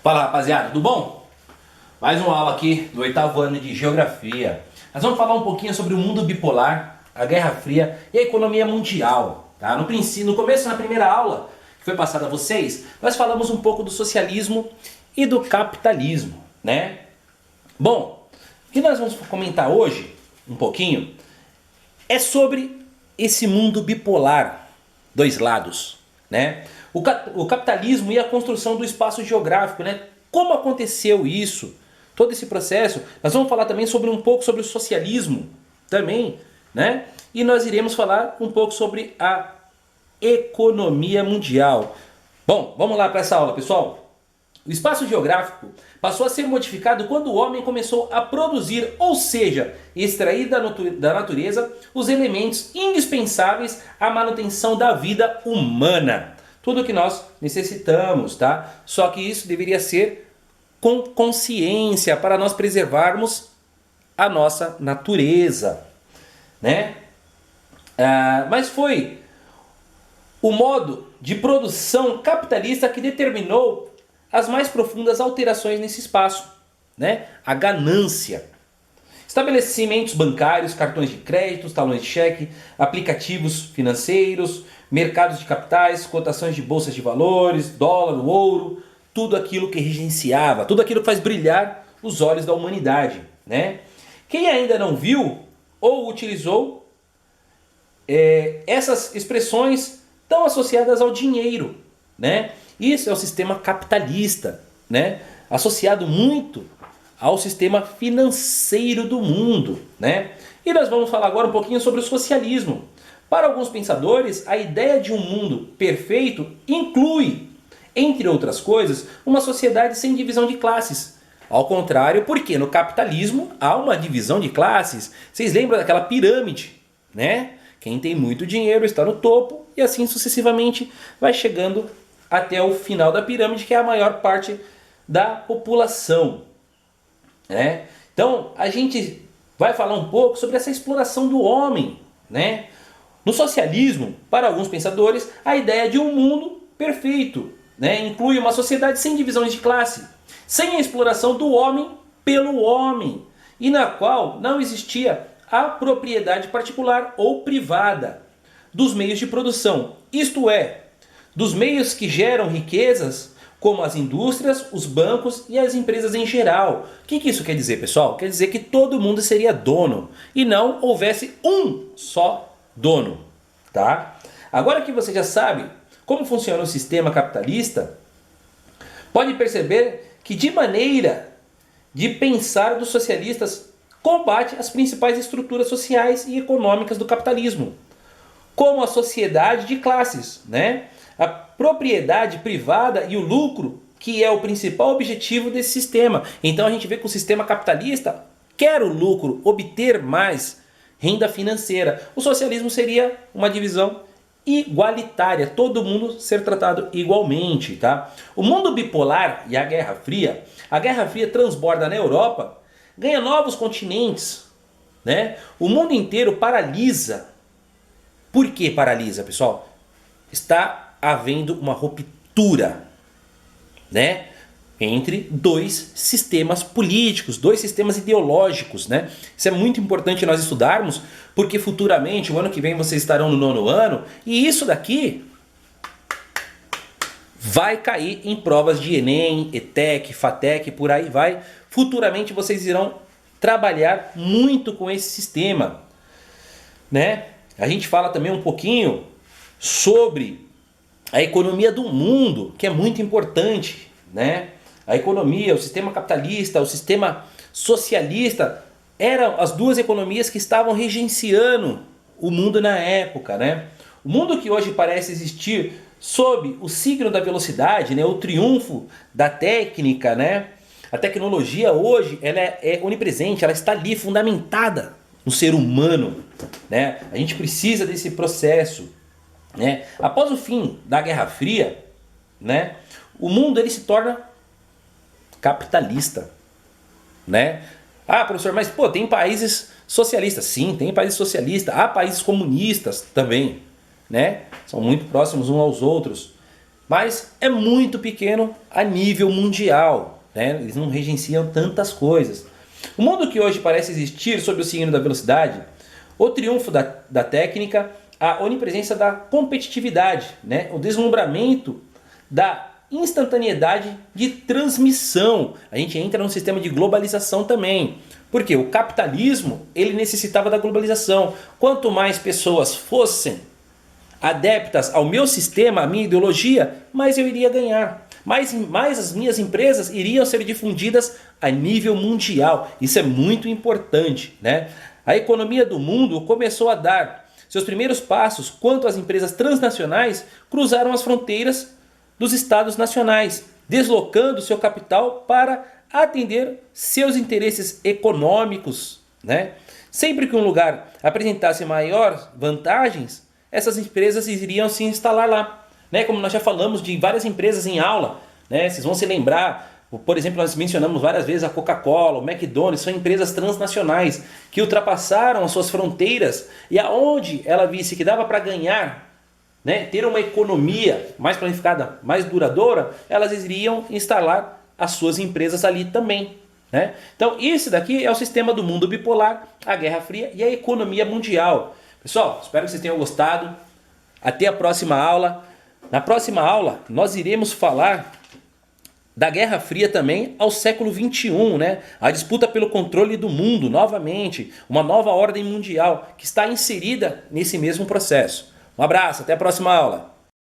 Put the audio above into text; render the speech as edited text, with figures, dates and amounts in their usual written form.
Fala, rapaziada, tudo bom? Mais uma aula aqui do 8º ano de Geografia. Nós vamos falar um pouquinho sobre o mundo bipolar, a Guerra Fria e a economia mundial. Tá? No começo, na primeira aula que foi passada a vocês, nós falamos um pouco do socialismo e do capitalismo, né? Bom, o que nós vamos comentar hoje, um pouquinho, é sobre esse mundo bipolar, dois lados, né? O capitalismo e a construção do espaço geográfico, né? Como aconteceu isso? Todo esse processo. Nós vamos falar também sobre um pouco sobre o socialismo também, né? E nós iremos falar um pouco sobre a economia mundial. Bom, vamos lá para essa aula, pessoal. O espaço geográfico passou a ser modificado quando o homem começou a produzir, ou seja, extrair da natureza os elementos indispensáveis à manutenção da vida humana. Tudo que nós necessitamos, tá? Só que isso deveria ser com consciência para nós preservarmos a nossa natureza, né? Mas foi o modo de produção capitalista que determinou as mais profundas alterações nesse espaço, né? A ganância. Estabelecimentos bancários, cartões de crédito, talões de cheque, aplicativos financeiros, mercados de capitais, cotações de bolsas de valores, dólar, ouro, tudo aquilo que regenciava, tudo aquilo que faz brilhar os olhos da humanidade, né? Quem ainda não viu ou utilizou essas expressões tão associadas ao dinheiro, né? Isso é o sistema capitalista, né? Associado muito ao sistema financeiro do mundo, né? E nós vamos falar agora um pouquinho sobre o socialismo. Para alguns pensadores, a ideia de um mundo perfeito inclui, entre outras coisas, uma sociedade sem divisão de classes. Ao contrário, porque no capitalismo há uma divisão de classes. Vocês lembram daquela pirâmide, né? Quem tem muito dinheiro está no topo e assim sucessivamente vai chegando até o final da pirâmide, que é a maior parte da população. Né? Então a gente vai falar um pouco sobre essa exploração do homem, né? No socialismo, para alguns pensadores, a ideia de um mundo perfeito, né? Inclui uma sociedade sem divisões de classe, sem a exploração do homem pelo homem, e na qual não existia a propriedade particular ou privada dos meios de produção, isto é, dos meios que geram riquezas, como as indústrias, os bancos e as empresas em geral. O que isso quer dizer, pessoal? Quer dizer que todo mundo seria dono e não houvesse um só dono, tá? Agora que você já sabe como funciona o sistema capitalista, pode perceber que de maneira de pensar dos socialistas combate as principais estruturas sociais e econômicas do capitalismo, como a sociedade de classes, né? A propriedade privada e o lucro, que é o principal objetivo desse sistema. Então a gente vê que o sistema capitalista quer o lucro, obter mais renda financeira. O socialismo seria uma divisão igualitária, todo mundo ser tratado igualmente, tá? O mundo bipolar e a Guerra Fria transborda na Europa, ganha novos continentes, né? O mundo inteiro paralisa. Por que paralisa, pessoal? Está havendo uma ruptura, né, entre dois sistemas políticos, dois sistemas ideológicos, né? Isso é muito importante nós estudarmos, porque futuramente, o ano que vem vocês estarão no 9º ano, e isso daqui vai cair em provas de Enem, ETEC, FATEC, por aí vai. Futuramente vocês irão trabalhar muito com esse sistema, né? A gente fala também um pouquinho sobre a economia do mundo, que é muito importante, né? A economia, o sistema capitalista, o sistema socialista, eram as duas economias que estavam regenciando o mundo na época, né? O mundo que hoje parece existir sob o signo da velocidade, né? O triunfo da técnica, né? A tecnologia hoje ela é onipresente, ela está ali fundamentada no ser humano, né? A gente precisa desse processo, né? Após o fim da Guerra Fria, né, o mundo ele se torna capitalista, né? Ah, professor, mas pô, tem países socialistas. Sim, tem países socialistas. Há países comunistas também, né? São muito próximos uns aos outros. mas é muito pequeno a nível mundial, né? Eles não regenciam tantas coisas. O mundo que hoje parece existir sob o signo da velocidade, o triunfo da técnica, a onipresença da competitividade, né? O deslumbramento da instantaneidade de transmissão. A gente entra num sistema de globalização também. Porque o capitalismo ele necessitava da globalização. Quanto mais pessoas fossem adeptas ao meu sistema, à minha ideologia, mais eu iria ganhar. Mais as minhas empresas iriam ser difundidas a nível mundial. Isso é muito importante, né? A economia do mundo começou a dar seus primeiros passos quando as empresas transnacionais cruzaram as fronteiras dos estados nacionais, deslocando seu capital para atender seus interesses econômicos, né? Sempre que um lugar apresentasse maiores vantagens, essas empresas iriam se instalar lá, né? Como nós já falamos de várias empresas em aula, né? Vocês vão se lembrar, por exemplo, nós mencionamos várias vezes a Coca-Cola, o McDonald's, são empresas transnacionais que ultrapassaram as suas fronteiras e aonde ela visse que dava para ganhar, né, ter uma economia mais planificada, mais duradoura, elas iriam instalar as suas empresas ali também, né? Então esse daqui é o sistema do mundo bipolar, a Guerra Fria e a economia mundial. Pessoal, espero que vocês tenham gostado. Até a próxima aula. Na próxima aula nós iremos falar da Guerra Fria também ao século XXI, né? A disputa pelo controle do mundo, novamente, uma nova ordem mundial que está inserida nesse mesmo processo. Um abraço, até a próxima aula.